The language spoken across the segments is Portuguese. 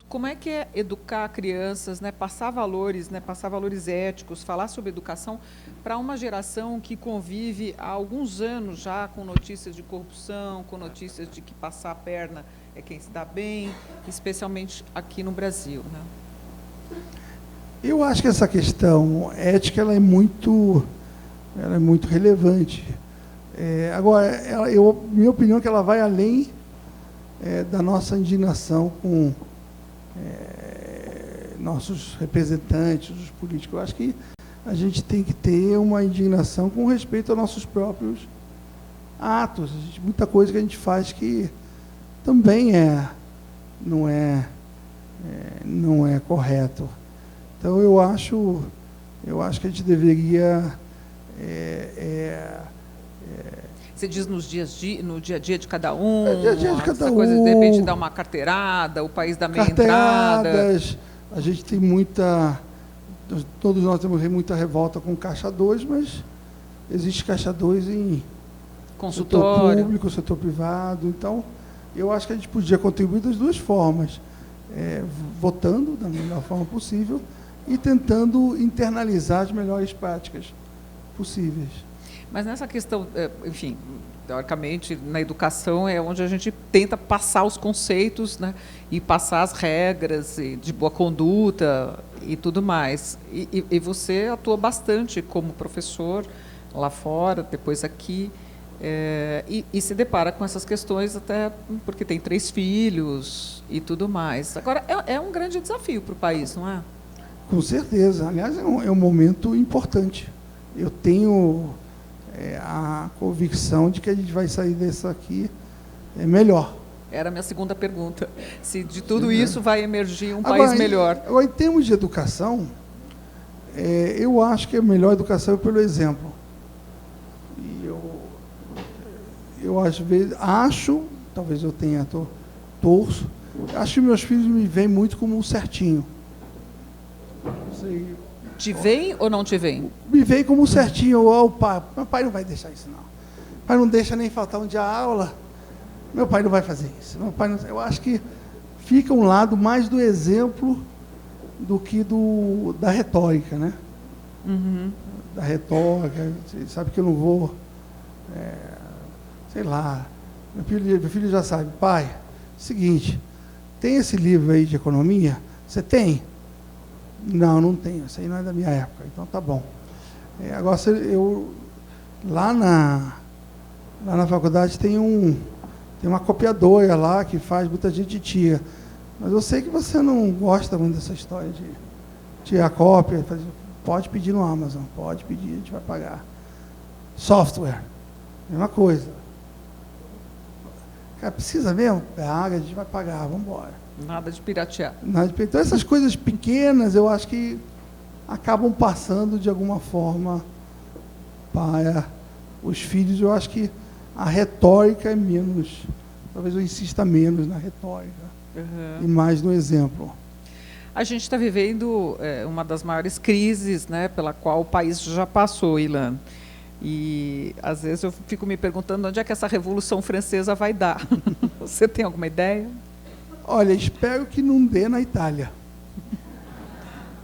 Como é que é educar crianças, né, passar valores éticos, falar sobre educação para uma geração que convive há alguns anos já com notícias de corrupção, com notícias de que passar a perna é quem se dá bem, especialmente aqui no Brasil, né? Eu acho que essa questão ética ela é muito relevante. Agora, minha opinião é que ela vai além da nossa indignação com nossos representantes, os políticos. Eu acho que a gente tem que ter uma indignação com respeito aos nossos próprios atos. Muita coisa que a gente faz que também não é correto. Então, eu acho que a gente deveria... Você diz no dia a dia de cada um, dia a dia de cada essa coisa de um, repente dar uma carteirada, o país da meia entrada. A gente tem todos nós temos muita revolta com Caixa 2, mas existe Caixa 2 em Consultório, setor público, setor privado. Então, eu acho que a gente podia contribuir das duas formas, votando da melhor forma possível e tentando internalizar as melhores práticas possíveis. Mas nessa questão, enfim, teoricamente, na educação é onde a gente tenta passar os conceitos, né, e passar as regras de boa conduta e tudo mais. E você atua bastante como professor lá fora, depois aqui, e se depara com essas questões até porque tem 3 filhos e tudo mais. Agora, é um grande desafio para o país, não é? Com certeza. Aliás, é um momento importante. Eu tenho a convicção de que a gente vai sair disso aqui melhor. Era a minha segunda pergunta. Se de tudo isso vai emergir um Agora, país melhor. Agora, em termos de educação, eu acho que a melhor educação é pelo exemplo. E eu às vezes acho, talvez eu tenha, torço, acho que meus filhos me veem muito como um certinho. Não sei. Te veem ou não te veem? Me veem como um certinho. O pai, meu pai não vai deixar isso, não. O pai não deixa nem faltar um dia a aula. Meu pai não vai fazer isso. Meu pai não, eu acho que fica um lado mais do exemplo do que da retórica, né? Uhum. Da retórica. Você sabe que eu não vou... sei lá. Meu filho já sabe. Pai, seguinte, tem esse livro aí de economia? Você tem? Não, não tenho. Isso aí não é da minha época. Então, tá bom. Agora, lá na faculdade tem uma copiadora lá que faz, muita gente tira. Mas eu sei que você não gosta muito dessa história de tirar cópia. Pode pedir no Amazon, pode pedir, a gente vai pagar. Software, mesma coisa. Cara, precisa mesmo? A gente vai pagar, vamos embora. Nada de piratear. Então, essas coisas pequenas, eu acho que acabam passando de alguma forma para os filhos. Eu acho que a retórica é menos, talvez eu insista menos na retórica e mais no exemplo. A gente está vivendo uma das maiores crises, né, pela qual o país já passou, Ilan. E, às vezes, eu fico me perguntando onde é que essa Revolução Francesa vai dar. Você tem alguma ideia? Olha, espero que não dê na Itália.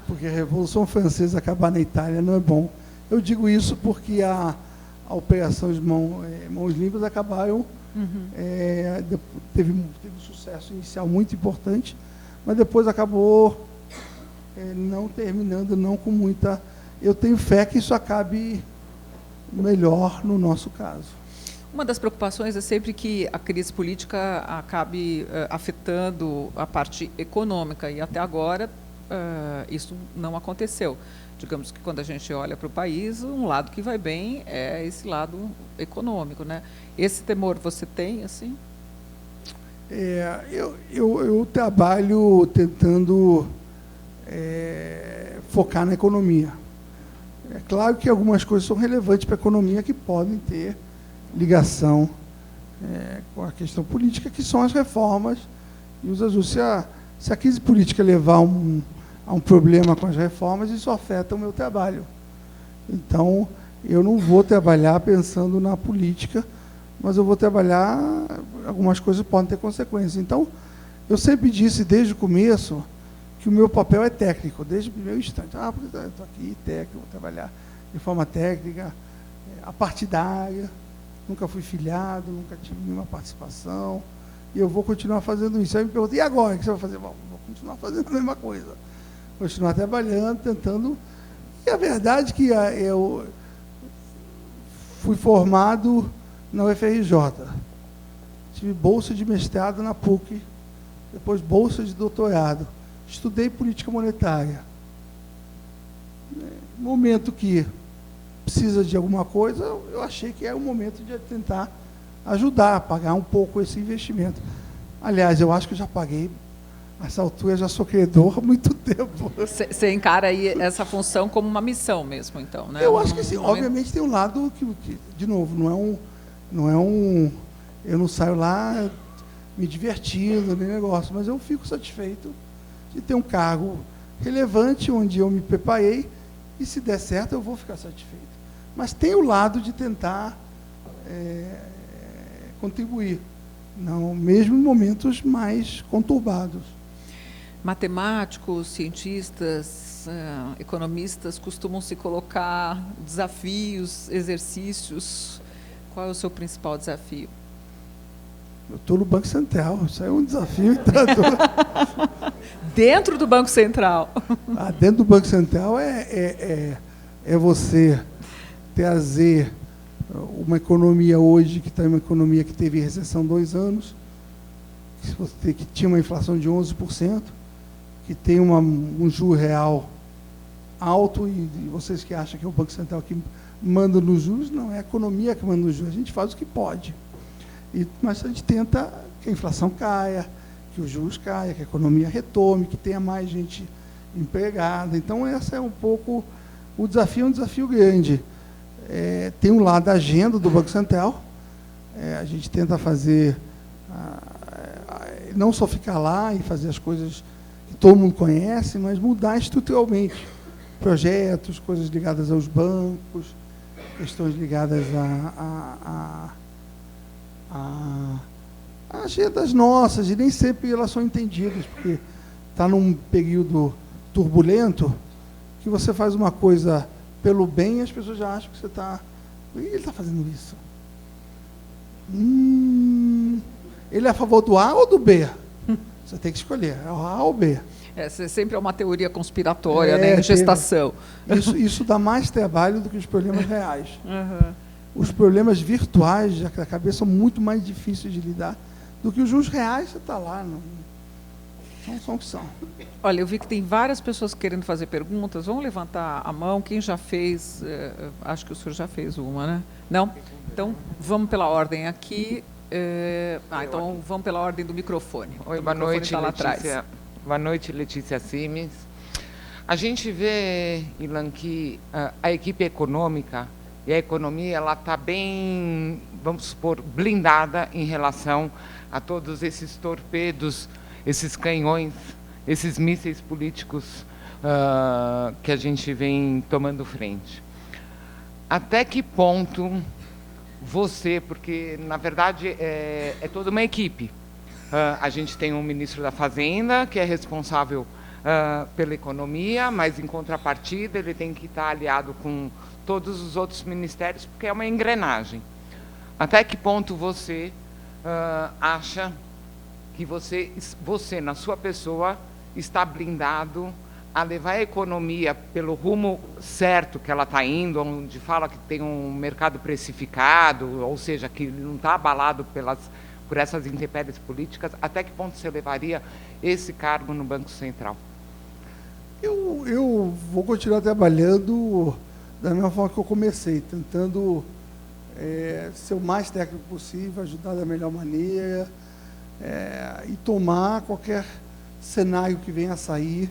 Porque a Revolução Francesa acabar na Itália não é bom. Eu digo isso porque a Operação Mãos Limpas acabaram... teve um sucesso inicial muito importante, mas depois acabou não terminando, não com muita... Eu tenho fé que isso acabe melhor no nosso caso. Uma das preocupações é sempre que a crise política acabe afetando a parte econômica, e até agora isso não aconteceu. Digamos que quando a gente olha para o país, um lado que vai bem é esse lado econômico, né? Esse temor você tem, assim? Eu trabalho tentando focar na economia. É claro que algumas coisas são relevantes para a economia que podem ter ligação com a questão política, que são as reformas e os ajustes. Se a crise política levar a um problema com as reformas, isso afeta o meu trabalho. Então, eu não vou trabalhar pensando na política, mas eu vou trabalhar, algumas coisas podem ter consequências. Então, Eu sempre disse desde o começo que o meu papel é técnico, desde o primeiro instante. Porque eu estou aqui, técnico, vou trabalhar de forma técnica, apartidária, nunca fui filiado, nunca tive nenhuma participação, e eu vou continuar fazendo isso. Aí me perguntam, e agora, o que você vai fazer? Bom, vou continuar fazendo a mesma coisa, continuar trabalhando, tentando. E a verdade é que eu fui formado na UFRJ, tive bolsa de mestrado na PUC, depois bolsa de doutorado, estudei política monetária. No momento que precisa de alguma coisa, eu achei que era o momento de tentar ajudar a pagar um pouco esse investimento. Aliás, eu acho que eu já paguei, a essa altura eu já sou credor há muito tempo. Você encara aí essa função como uma missão mesmo, então, né? Eu acho que sim. Obviamente tem um lado que, de novo, não é um... Eu não saio lá me divertindo, nem negócio, mas eu fico satisfeito de ter um cargo relevante, onde eu me preparei, e se der certo eu vou ficar satisfeito. Mas tem o lado de tentar contribuir, não, mesmo em momentos mais conturbados. Matemáticos, cientistas, economistas costumam se colocar desafios, exercícios. Qual é o seu principal desafio? Eu estou no Banco Central, isso é um desafio. Dentro do Banco Central? Dentro do Banco Central é você trazer uma economia hoje, que está uma economia que teve recessão 2 anos, que tinha uma inflação de 11%, que tem um juro real alto, e vocês que acham que é o Banco Central que manda nos juros, não, é a economia que manda nos juros, a gente faz o que pode. Mas a gente tenta que a inflação caia, que os juros caia, que a economia retome, que tenha mais gente empregada. Então, esse é um pouco o desafio, é um desafio grande. Tem um lado da agenda do Banco Central, a gente tenta fazer, não só ficar lá e fazer as coisas que todo mundo conhece, mas mudar estruturalmente projetos, coisas ligadas aos bancos, questões ligadas a agendas nossas, e nem sempre elas são entendidas, porque está num período turbulento que você faz uma coisa pelo bem e as pessoas já acham que você está... Ele está fazendo isso. Ele é a favor do A ou do B? Você tem que escolher, é o A ou o B. Sempre é uma teoria conspiratória, né, em gestação. Isso dá mais trabalho do que os problemas reais. Uhum. Os problemas virtuais da cabeça são muito mais difíceis de lidar do que os juros reais. Você está lá, não são o que são. Olha, eu vi que tem várias pessoas querendo fazer perguntas. Vamos levantar a mão. Quem já fez? Acho que o senhor já fez uma, né? Não? Então, vamos pela ordem aqui. Então, vamos pela ordem do microfone. Oi, boa noite, Letícia. Boa noite, Letícia Simes. A gente vê, Ilan, que a equipe econômica e a economia, ela está bem, vamos supor, blindada em relação a todos esses torpedos, esses canhões, esses mísseis políticos que a gente vem tomando frente. Até que ponto você, porque na verdade é toda uma equipe, a gente tem um ministro da Fazenda que é responsável pela economia, mas em contrapartida ele tem que estar aliado com todos os outros ministérios, porque é uma engrenagem. Até que ponto você acha que você, na sua pessoa, está blindado a levar a economia pelo rumo certo que ela está indo, onde fala que tem um mercado precificado, ou seja, que não está abalado por essas intempéries políticas? Até que ponto você levaria esse cargo no Banco Central? Eu vou continuar trabalhando da mesma forma que eu comecei, tentando ser o mais técnico possível, ajudar da melhor maneira, e tomar qualquer cenário que venha a sair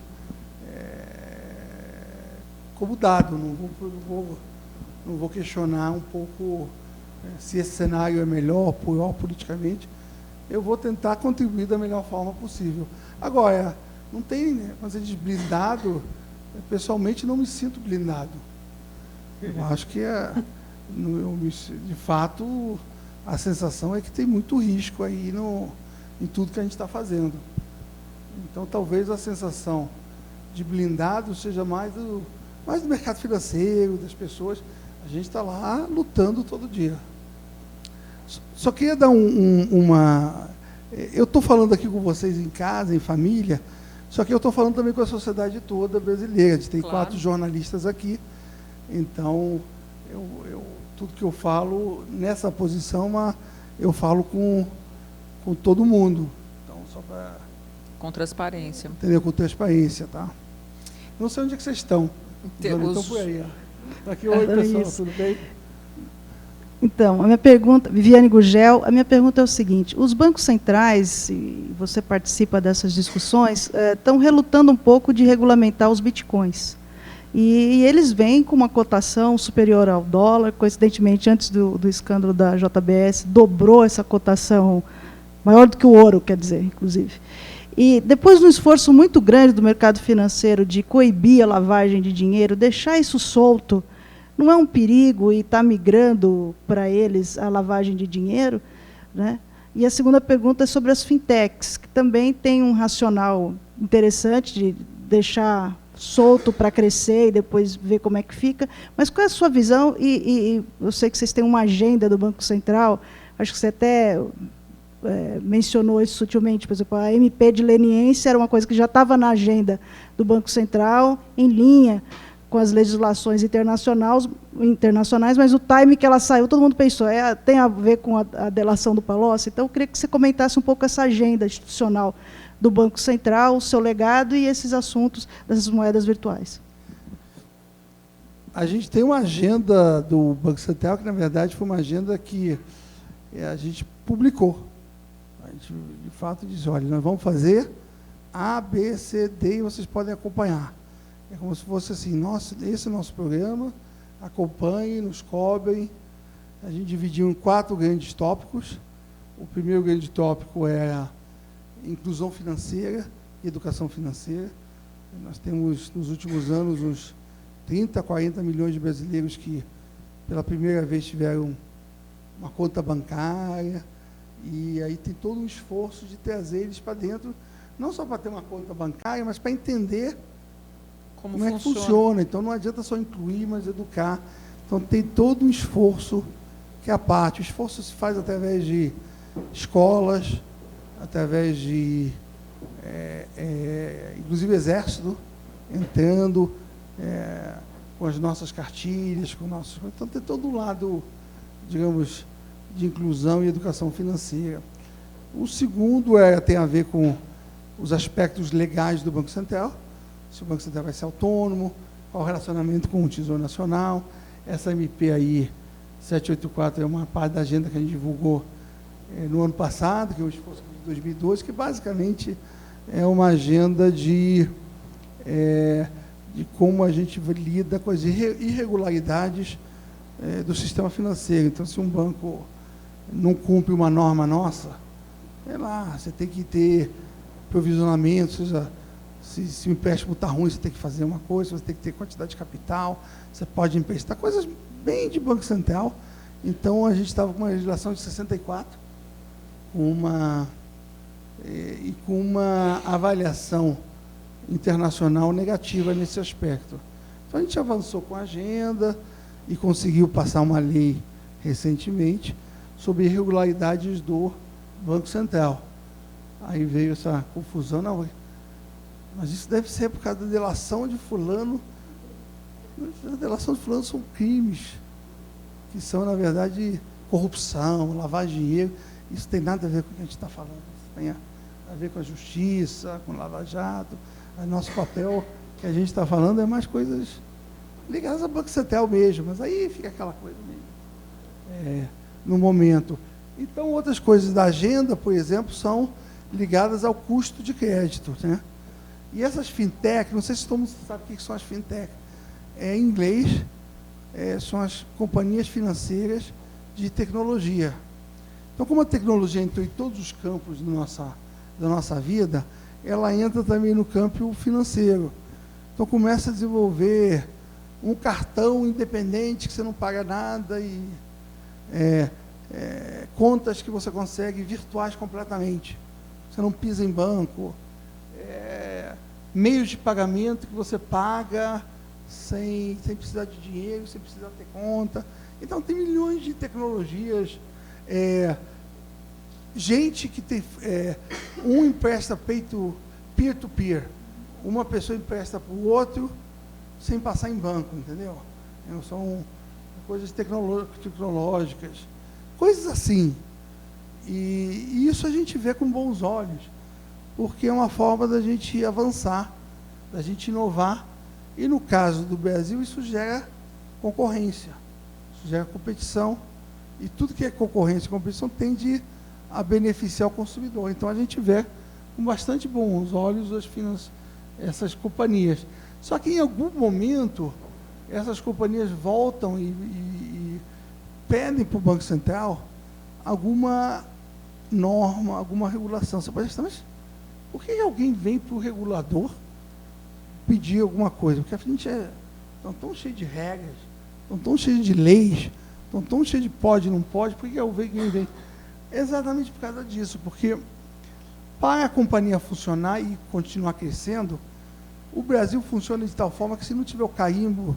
como dado. Não vou questionar um pouco se esse cenário é melhor ou pior politicamente. Eu vou tentar contribuir da melhor forma possível. Agora, não tem, quando você diz blindado, pessoalmente não me sinto blindado. Eu acho que, de fato, a sensação é que tem muito risco aí em tudo que a gente está fazendo. Então, talvez a sensação de blindado seja mais do mercado financeiro, das pessoas. A gente está lá lutando todo dia. Só queria dar uma... Eu estou falando aqui com vocês em casa, em família, só que eu estou falando também com a sociedade toda brasileira. A gente tem 4 jornalistas aqui, então tudo que eu falo nessa posição, eu falo com todo mundo. Então, só para... Com transparência. Entendeu? Com transparência, tá? Não sei onde é que vocês estão. Então, por aí. Aqui, oi, pessoal, tudo bem? Então, a minha pergunta, Viviane Gurgel, a minha pergunta é o seguinte: os bancos centrais, e você participa dessas discussões, estão relutando um pouco de regulamentar os bitcoins. E eles vêm com uma cotação superior ao dólar, coincidentemente, antes do escândalo da JBS, dobrou essa cotação, maior do que o ouro, quer dizer, inclusive. E depois de um esforço muito grande do mercado financeiro de coibir a lavagem de dinheiro, deixar isso solto, não é um perigo e está migrando para eles a lavagem de dinheiro, né? E a segunda pergunta é sobre as fintechs, que também tem um racional interessante de deixar solto para crescer e depois ver como é que fica. Mas qual é a sua visão? E eu sei que vocês têm uma agenda do Banco Central, acho que você até mencionou isso sutilmente, por exemplo, a MP de leniência era uma coisa que já estava na agenda do Banco Central, em linha com as legislações internacionais, mas o time que ela saiu, todo mundo pensou, tem a ver com a delação do Palocci. Então, eu queria que você comentasse um pouco essa agenda institucional do Banco Central, o seu legado e esses assuntos dessas moedas virtuais. A gente tem uma agenda do Banco Central, que, na verdade, foi uma agenda que a gente publicou. A gente, de fato, diz, olha, nós vamos fazer A, B, C, D, e vocês podem acompanhar. É como se fosse assim, esse é o nosso programa, acompanhem, nos cobrem. A gente dividiu em 4 grandes tópicos. O primeiro grande tópico é inclusão financeira e educação financeira. Nós temos, nos últimos anos, uns 30, 40 milhões de brasileiros que, pela primeira vez, tiveram uma conta bancária, e aí tem todo um esforço de trazer eles para dentro, não só para ter uma conta bancária, mas para entender como é que funciona. Então, não adianta só incluir, mas educar. Então, tem todo um esforço que é a parte. O esforço se faz através de escolas, através de, inclusive, exército, entrando com as nossas cartilhas, com nossos... Então, tem todo um lado, digamos, de inclusão e educação financeira. O segundo tem a ver com os aspectos legais do Banco Central. Se o Banco Central vai ser autônomo, qual o relacionamento com o Tesouro Nacional. Essa MP aí, 784, é uma parte da agenda que a gente divulgou no ano passado, que é o esforço de 2012, que basicamente é uma agenda de como a gente lida com as irregularidades do sistema financeiro. Então, se um banco não cumpre uma norma nossa, você tem que ter provisionamento, seja, se o empréstimo está ruim, você tem que fazer uma coisa, você tem que ter quantidade de capital, você pode emprestar, coisas bem de Banco Central. Então, a gente estava com uma legislação de 64, com uma avaliação internacional negativa nesse aspecto. Então, a gente avançou com a agenda e conseguiu passar uma lei recentemente sobre irregularidades do Banco Central. Aí veio essa confusão, não, mas isso deve ser por causa da delação de fulano. A delação de fulano são crimes, que são, na verdade, corrupção, lavar dinheiro. Isso tem nada a ver com o que a gente está falando. Isso tem a ver com a justiça, com o lava-jato. O nosso papel que a gente está falando é mais coisas ligadas ao Banco Central mesmo, mas aí fica aquela coisa mesmo, no momento. Então, outras coisas da agenda, por exemplo, são ligadas ao custo de crédito, né? E essas fintech, não sei se todo mundo sabe o que são as fintech. Em inglês, são as companhias financeiras de tecnologia. Então, como a tecnologia entrou em todos os campos da nossa vida, ela entra também no campo financeiro. Então, começa a desenvolver um cartão independente que você não paga nada e contas que você consegue virtuais completamente. Você não pisa em banco. meios de pagamento que você paga sem precisar de dinheiro, sem precisar ter conta. Então, tem milhões de tecnologias. Gente que tem... um empresta peito peer-to-peer. Uma pessoa empresta para o outro sem passar em banco, entendeu? São coisas tecnológicas, coisas assim. E isso a gente vê com bons olhos, porque é uma forma da gente avançar, da gente inovar. E no caso do Brasil, isso gera concorrência, isso gera competição, e tudo que é concorrência e competição tende a beneficiar o consumidor. Então a gente vê com bastante bons olhos essas companhias. Só que em algum momento essas companhias voltam e pedem para o Banco Central alguma norma, alguma regulação. Você pode estar, mas por que alguém vem para o regulador pedir alguma coisa? Porque a gente estão tão cheio de regras, estão tão cheio de leis, estão tão cheio de pode, não pode, por que alguém vem? Exatamente por causa disso, porque para a companhia funcionar e continuar crescendo, o Brasil funciona de tal forma que se não tiver o carimbo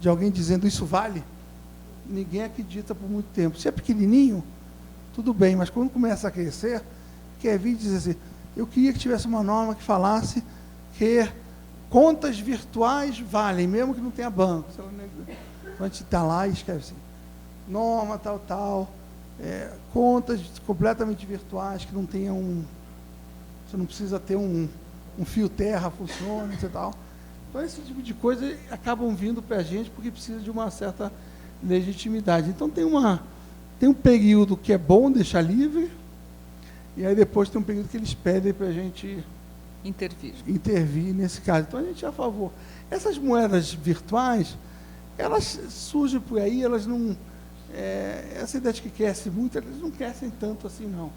de alguém dizendo isso vale, ninguém acredita por muito tempo. Se é pequenininho, tudo bem, mas quando começa a crescer, quer vir dizer assim, eu queria que tivesse uma norma que falasse que contas virtuais valem, mesmo que não tenha banco. A gente está lá e escreve assim, norma tal, contas completamente virtuais, que não tenham você não precisa ter um fio terra, funciona, e tal. Então, esse tipo de coisa acabam vindo para a gente porque precisa de uma certa legitimidade. Então, tem um período que é bom deixar livre, e aí depois tem um período que eles pedem para a gente intervir nesse caso. Então, a gente é a favor. Essas moedas virtuais, elas surgem por aí, elas não... essa ideia de que cresce muito, elas não crescem tanto assim, não.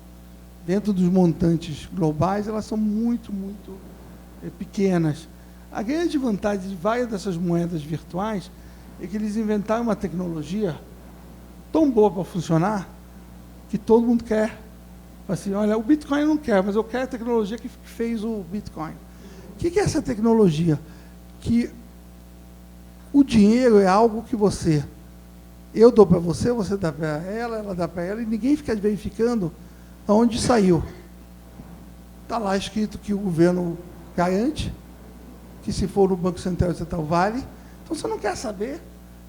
Dentro dos montantes globais, elas são muito, muito pequenas. A grande vantagem de várias dessas moedas virtuais é que eles inventaram uma tecnologia tão boa para funcionar que todo mundo quer. Assim, olha, o Bitcoin eu não quero, mas eu quero a tecnologia que fez o Bitcoin. O que é essa tecnologia? Que o dinheiro é algo que eu dou para você, você dá para ela dá para ela, e ninguém fica verificando de onde saiu. Está lá escrito que o governo garante, que se for no Banco Central vale. Então você não quer saber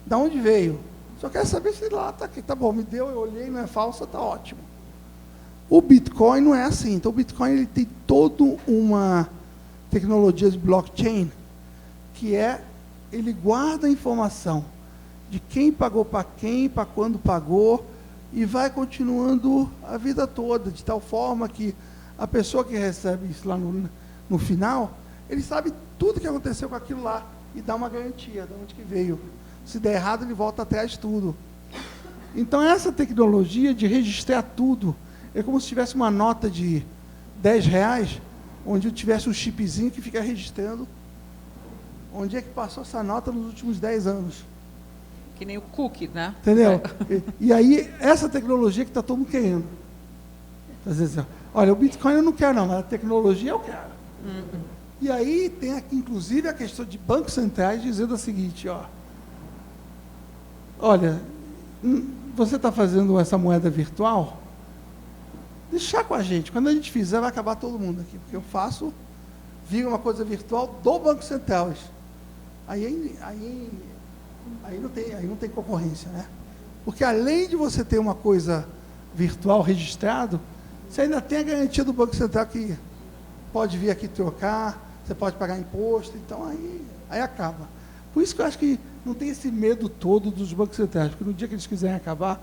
de onde veio. Só quer saber se lá está aqui. Tá bom, me deu, eu olhei, não é falsa, está ótimo. O Bitcoin não é assim. Então o Bitcoin ele tem toda uma tecnologia de blockchain, que ele guarda a informação de quem pagou para quem, para quando pagou, e vai continuando a vida toda, de tal forma que a pessoa que recebe isso lá no final, ele sabe tudo que aconteceu com aquilo lá e dá uma garantia de onde que veio. Se der errado, ele volta atrás de tudo. Então, essa tecnologia de registrar tudo, é como se tivesse uma nota de R$10, onde eu tivesse um chipzinho que fica registrando onde é que passou essa nota nos últimos 10 anos. Que nem o cookie, né? Entendeu? E aí, essa tecnologia que está todo mundo querendo. Às vezes, olha, o Bitcoin eu não quero não, mas a tecnologia eu quero. E aí tem aqui, inclusive, a questão de bancos centrais dizendo o seguinte, olha, você está fazendo essa moeda virtual? Deixa com a gente. Quando a gente fizer, vai acabar todo mundo aqui, porque eu faço, vira uma coisa virtual do Banco Central. Aí não tem concorrência, né? Porque além de você ter uma coisa virtual registrado, você ainda tem a garantia do Banco Central que pode vir aqui trocar, você pode pagar imposto, então aí acaba. Por isso que eu acho que não tem esse medo todo dos bancos centrais, porque no dia que eles quiserem acabar,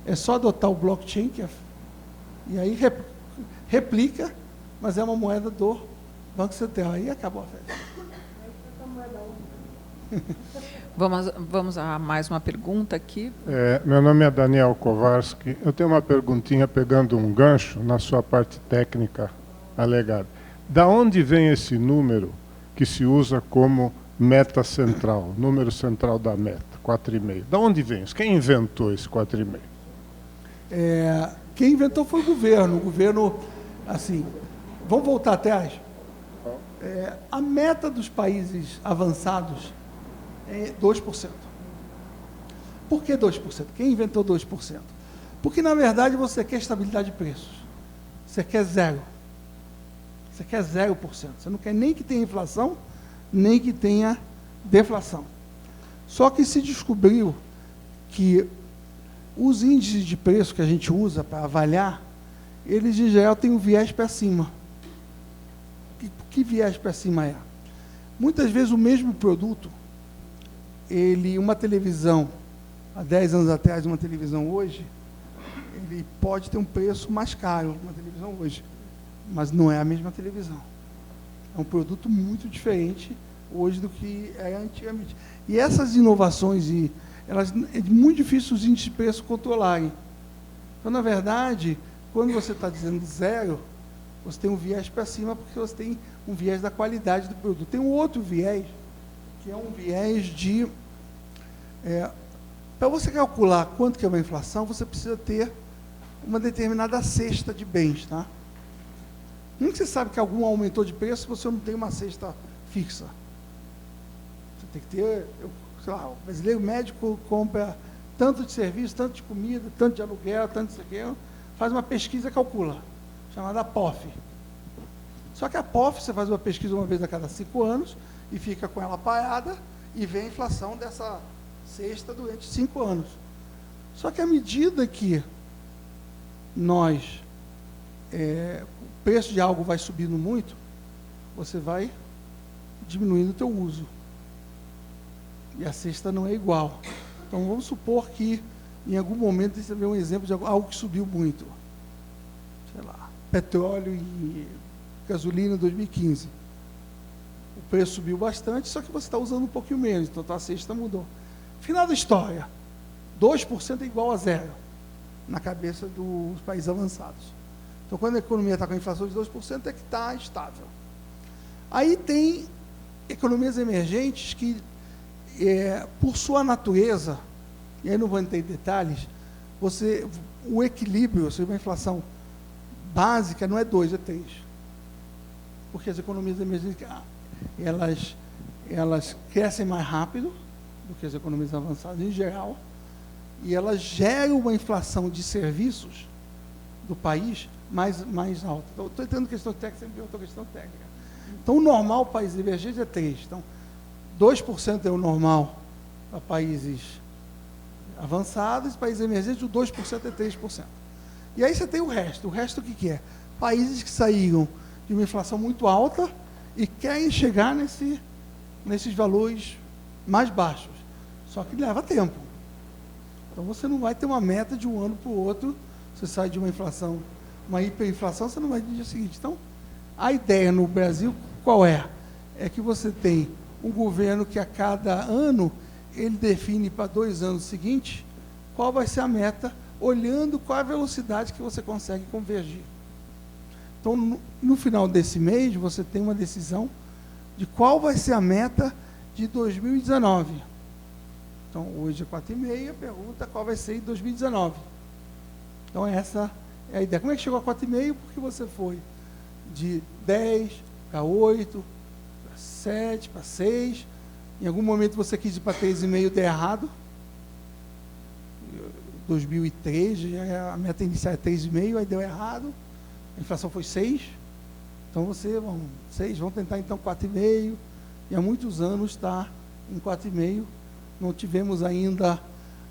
é só adotar o blockchain, e aí replica, mas é uma moeda do Banco Central, aí acabou a festa. Vamos a mais uma pergunta aqui. Meu nome é Daniel Kowarski. Eu tenho uma perguntinha pegando um gancho na sua parte técnica alegada. Da onde vem esse número que se usa como meta central, número central da meta, 4,5? Da onde vem isso? Quem inventou esse 4,5? Quem inventou foi o governo. O governo, assim, vamos voltar atrás? A meta dos países avançados é 2%. Por que 2%? Quem inventou 2%? Porque, na verdade, você quer estabilidade de preços. Você quer zero. Você quer 0%. Você não quer nem que tenha inflação, nem que tenha deflação. Só que se descobriu que os índices de preço que a gente usa para avaliar, eles, em geral, têm um viés para cima. Que viés para cima é? Muitas vezes o mesmo produto, uma televisão, há 10 anos atrás, uma televisão hoje, ele pode ter um preço mais caro, uma televisão hoje, mas não é a mesma televisão. É um produto muito diferente hoje do que era antigamente. E essas inovações, é muito difícil os índices de preço controlarem. Então, na verdade, quando você está dizendo zero, você tem um viés para cima, porque você tem um viés da qualidade do produto. Tem um outro viés, que é um viés de... para você calcular quanto que é uma inflação, você precisa ter uma determinada cesta de bens, tá? Como você sabe que algum aumentou de preço se você não tem uma cesta fixa? Você tem que ter, sei lá, o brasileiro médico compra tanto de serviço, tanto de comida, tanto de aluguel, tanto de isso aqui, faz uma pesquisa e calcula, chamada POF. Só que a POF, você faz uma pesquisa uma vez a cada 5 anos e fica com ela parada e vê a inflação dessa cesta durante 5 anos. Só que à medida que o preço de algo vai subindo muito, você vai diminuindo o teu uso. E a cesta não é igual. Então, vamos supor que, em algum momento, você vê um exemplo de algo que subiu muito. Sei lá, petróleo e gasolina em 2015. O preço subiu bastante, só que você está usando um pouquinho menos, então a cesta mudou. Final da história, 2% é igual a zero, na cabeça dos países avançados. Então, quando a economia está com a inflação de 2%, é que está estável. Aí tem economias emergentes que, por sua natureza, e aí não vou entrar em detalhes, o equilíbrio, ou seja, uma inflação básica não é 2, é 3. Porque as economias emergentes, elas crescem mais rápido do que as economias avançadas em geral, e elas geram uma inflação de serviços do país mais alta. Então, estou entrando questão técnica, sempre outra questão técnica. Então, o normal para países emergentes é 3. Então, 2% é o normal para países avançados, países emergentes, o 2% é 3%. E aí você tem o resto. O resto o que é? Países que saíram de uma inflação muito alta e querem chegar nesses valores mais baixos. Só que leva tempo. Então, você não vai ter uma meta de um ano para o outro. Você sai de uma inflação, uma hiperinflação, você não vai no dia seguinte. Então, a ideia no Brasil, qual é? É que você tem um governo que a cada ano, ele define para 2 anos seguintes, qual vai ser a meta, olhando qual a velocidade que você consegue convergir. Então, no final desse mês, você tem uma decisão de qual vai ser a meta de 2019. Então, hoje é 4,5, a pergunta qual vai ser em 2019. Então, essa é a ideia. Como é que chegou a 4,5? Porque você foi de 10 para 8, para 7, para 6. Em algum momento você quis ir para 3,5, deu errado. 2003, a meta inicial é 3,5, aí deu errado. A inflação foi 6. Então, vamos tentar então 4,5. E há muitos anos está em 4,5. Não tivemos ainda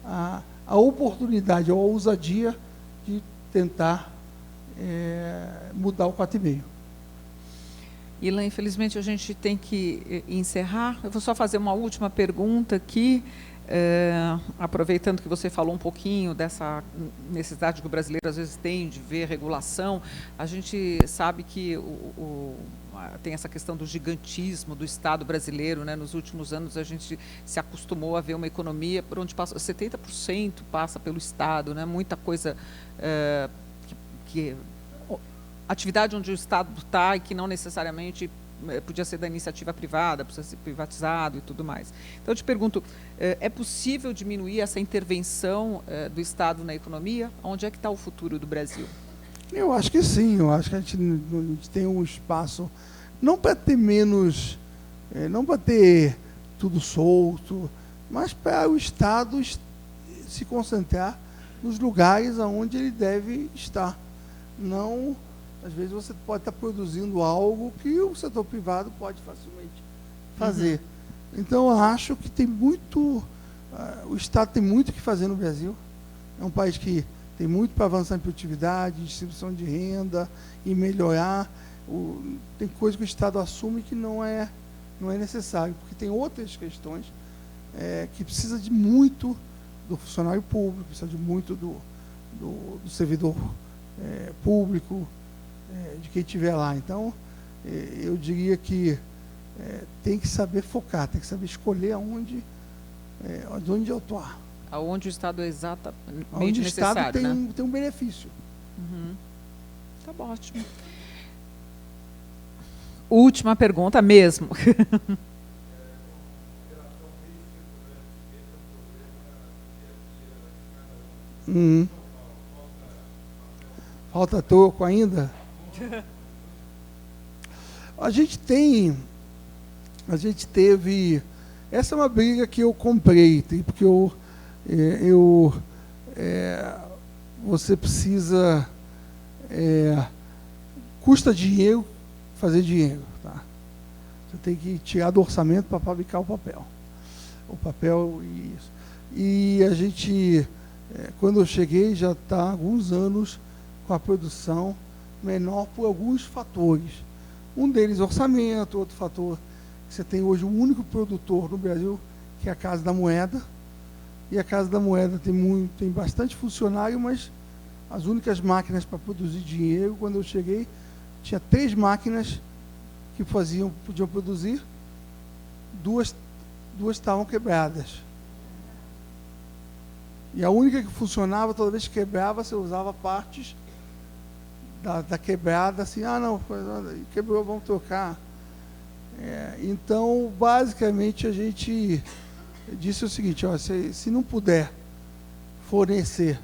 a oportunidade ou a ousadia de tentar mudar o 4,5. Ilan, infelizmente a gente tem que encerrar. Eu vou só fazer uma última pergunta aqui, aproveitando que você falou um pouquinho dessa necessidade que o brasileiro às vezes tem de ver regulação. A gente sabe que tem essa questão do gigantismo do Estado brasileiro, né? Nos últimos anos a gente se acostumou a ver uma economia por onde 70% passa pelo Estado, né? Muita coisa atividade onde o Estado está e que não necessariamente podia ser da iniciativa privada, precisa ser privatizado e tudo mais. Então, eu te pergunto, é possível diminuir essa intervenção do Estado na economia? Onde é que está o futuro do Brasil? Eu acho que sim, eu acho que a gente tem um espaço não para ter menos, não para ter tudo solto, mas para o Estado se concentrar nos lugares onde ele deve estar. Não, às vezes você pode estar produzindo algo que o setor privado pode facilmente fazer. Então, eu acho que tem muito, o Estado tem muito o que fazer no Brasil. É um país que tem muito para avançar em produtividade, distribuição de renda e melhorar. Tem coisa que o Estado assume que não é necessário, porque tem outras questões que precisa de muito do funcionário público, precisa de muito do servidor público, de quem estiver lá. Então, eu diria que tem que saber focar, tem que saber escolher onde atuar. Aonde o Estado é exatamente Onde necessário, o Estado né? tem um benefício. Tá bom, ótimo. Última pergunta mesmo. Falta toco ainda? A gente teve, essa é uma briga que eu comprei, porque você precisa, custa dinheiro fazer dinheiro, tá? Você tem que tirar do orçamento para fabricar o papel e isso. E a gente, quando eu cheguei, já está há alguns anos com a produção menor por alguns fatores. Um deles orçamento, outro fator que você tem hoje o único produtor no Brasil, que é a Casa da Moeda. E a Casa da Moeda tem bastante funcionário, mas as únicas máquinas para produzir dinheiro, quando eu cheguei, tinha 3 máquinas que podiam produzir, duas estavam quebradas. E a única que funcionava, toda vez que quebrava, você usava partes da quebrada, assim, não, quebrou, vamos trocar. Então, basicamente, a gente disse o seguinte, se não puder fornecer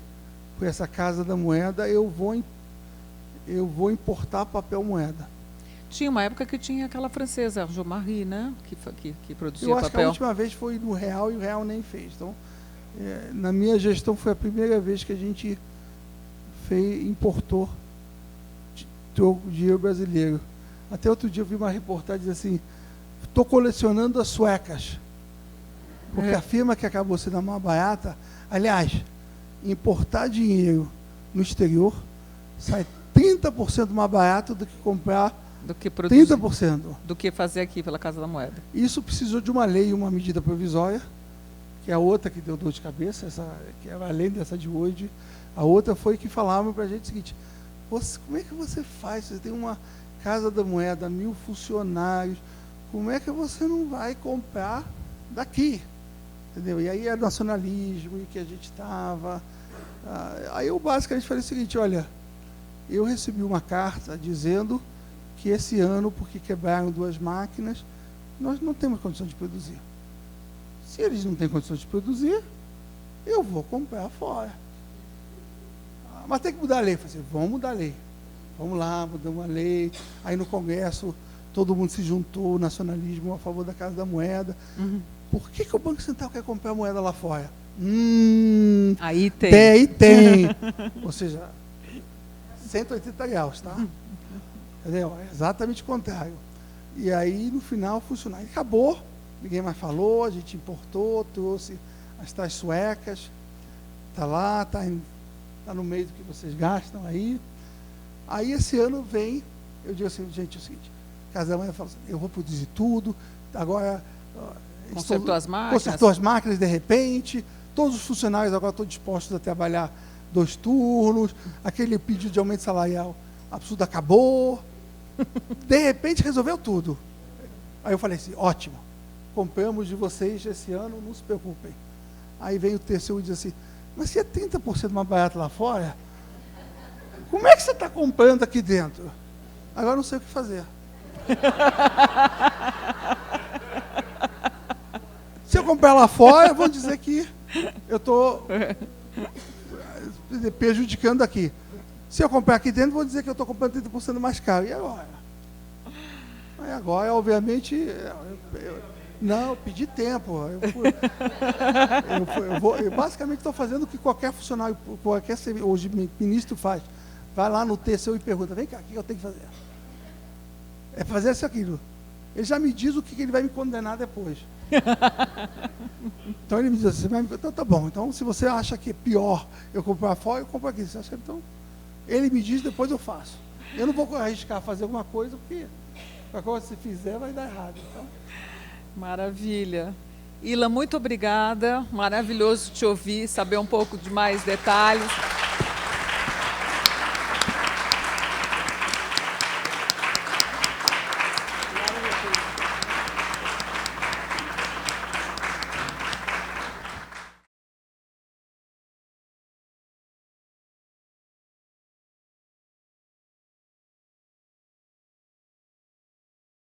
por essa Casa da Moeda, eu vou importar papel moeda. Tinha uma época que tinha aquela francesa, a Jo Marie, né? Que produzia papel. Eu acho que a última vez foi no Real e o Real nem fez. Então, na minha gestão foi a primeira vez que a gente importou dinheiro brasileiro. Até outro dia eu vi uma reportagem assim, estou colecionando as suecas. Porque a firma que acabou sendo a mais barata, aliás, importar dinheiro no exterior sai 30% mais barato do que comprar, do que produzir, 30%. Do que fazer aqui pela Casa da Moeda. Isso precisou de uma lei e uma medida provisória, que é a outra que deu dor de cabeça, que era além dessa de hoje. A outra foi que falavam para a gente o seguinte, como é que você faz? Você tem uma Casa da Moeda, 1000 funcionários, como é que você não vai comprar daqui? Entendeu? E aí é nacionalismo e que a gente estava. Aí eu basicamente falei o seguinte, olha, eu recebi uma carta dizendo que esse ano, porque quebraram 2 máquinas, nós não temos condição de produzir. Se eles não têm condição de produzir, eu vou comprar fora. Mas tem que mudar a lei. Eu falei assim, vamos mudar a lei. Vamos lá, mudamos a lei. Aí no Congresso, todo mundo se juntou, o nacionalismo a favor da Casa da Moeda. Por que o Banco Central quer comprar moeda lá fora? Aí tem. Tem. Ou seja, 180 graus, tá? Entendeu? É exatamente o contrário. E aí, no final, funcionou. E acabou, ninguém mais falou, a gente importou, trouxe as tais suecas, está lá, está no meio do que vocês gastam aí. Aí, esse ano vem, eu digo assim, gente, é o seguinte, a Casa da Moeda fala assim, eu vou produzir tudo, agora... Consertou as máquinas? Consertou as máquinas, de repente, todos os funcionários agora estão dispostos a trabalhar 2 turnos, aquele pedido de aumento salarial absurdo acabou, de repente resolveu tudo. Aí eu falei assim, ótimo, compramos de vocês esse ano, não se preocupem. Aí vem o terceiro e diz assim, mas se é 30% mais barato lá fora, como é que você está comprando aqui dentro? Agora eu não sei o que fazer. Se eu comprar lá fora, vão dizer que eu estou prejudicando aqui. Se eu comprar aqui dentro, vão dizer que eu estou comprando 30% mais caro. E agora? Agora, obviamente, não, eu pedi tempo. Eu basicamente estou fazendo o que qualquer funcionário, hoje ministro faz. Vai lá no TCU e pergunta, vem cá, o que eu tenho que fazer? É fazer isso aquilo. Ele já me diz o que ele vai me condenar depois. Então ele me diz assim, então tá bom, então se você acha que é pior eu comprar fora, eu compro aqui. Você acha que, então, ele me diz, depois eu faço. Eu não vou arriscar fazer alguma coisa, porque qualquer coisa que se fizer vai dar errado. Então. Maravilha. Ila, muito obrigada. Maravilhoso te ouvir, saber um pouco de mais detalhes.